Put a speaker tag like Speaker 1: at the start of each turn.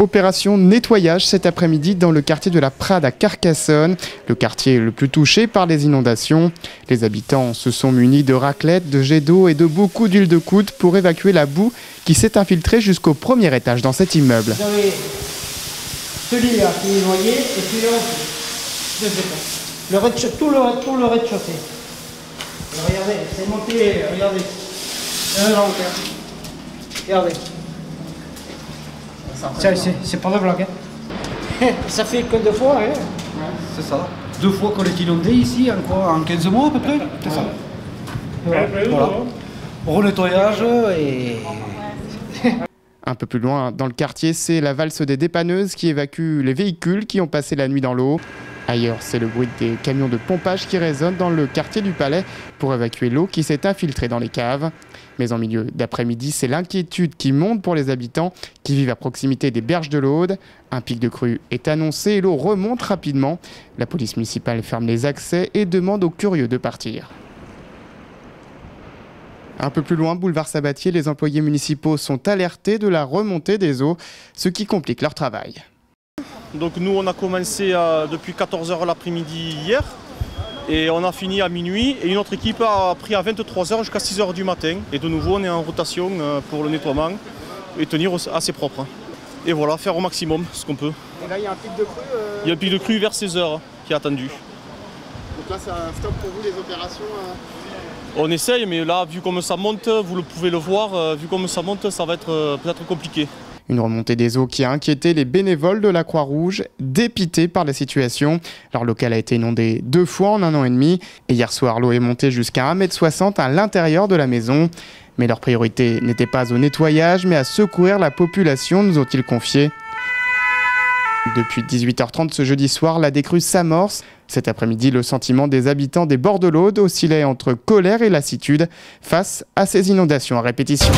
Speaker 1: Opération nettoyage cet après-midi dans le quartier de la Prade à Carcassonne, le quartier le plus touché par les inondations. Les habitants se sont munis de raclettes, de jets d'eau et de beaucoup d'huile de coude pour évacuer la boue qui s'est infiltrée jusqu'au premier étage dans cet immeuble.
Speaker 2: Vous avez celui-là qui est noyé et celui-là aussi. Tout le rez-de-chaussée. Regardez, c'est monté, regardez. Regardez. C'est pas de blague. Hein. Ça fait que 2 fois. Hein.
Speaker 3: C'est ça. 2 fois qu'on est inondé ici, en 15 mois à peu près. C'est ça. Voilà. Renettoyage et...
Speaker 1: Un peu plus loin dans le quartier, c'est la valse des dépanneuses qui évacue les véhicules qui ont passé la nuit dans l'eau. Ailleurs, c'est le bruit des camions de pompage qui résonnent dans le quartier du Palais pour évacuer l'eau qui s'est infiltrée dans les caves. Mais en milieu d'après-midi, c'est l'inquiétude qui monte pour les habitants qui vivent à proximité des berges de l'Aude. Un pic de crue est annoncé et l'eau remonte rapidement. La police municipale ferme les accès et demande aux curieux de partir. Un peu plus loin, boulevard Sabatier, les employés municipaux sont alertés de la remontée des eaux, ce qui complique leur travail.
Speaker 4: Donc nous on a commencé depuis 14 h l'après-midi hier et on a fini à minuit et une autre équipe a pris à 23 h jusqu'à 6 h du matin et de nouveau on est en rotation pour le nettoiement et tenir assez propre. Et voilà, faire au maximum ce qu'on peut.
Speaker 1: Et là il y a un pic de crue
Speaker 4: Il y a un pic de crue vers 16 h qui est attendu.
Speaker 1: Donc là c'est un stop pour vous les opérations
Speaker 4: On essaye mais là vu comme ça monte, vous pouvez le voir, vu comme ça monte ça va être peut-être compliqué.
Speaker 1: Une remontée des eaux qui a inquiété les bénévoles de la Croix-Rouge, dépités par la situation. Leur local a été inondé 2 fois en 1 an et demi. Et hier soir, l'eau est montée jusqu'à 1,60 m à l'intérieur de la maison. Mais leur priorité n'était pas au nettoyage, mais à secourir la population, nous ont-ils confié. Depuis 18h30 ce jeudi soir, la décrue s'amorce. Cet après-midi, le sentiment des habitants des bords de l'Aude oscillait entre colère et lassitude face à ces inondations à répétition.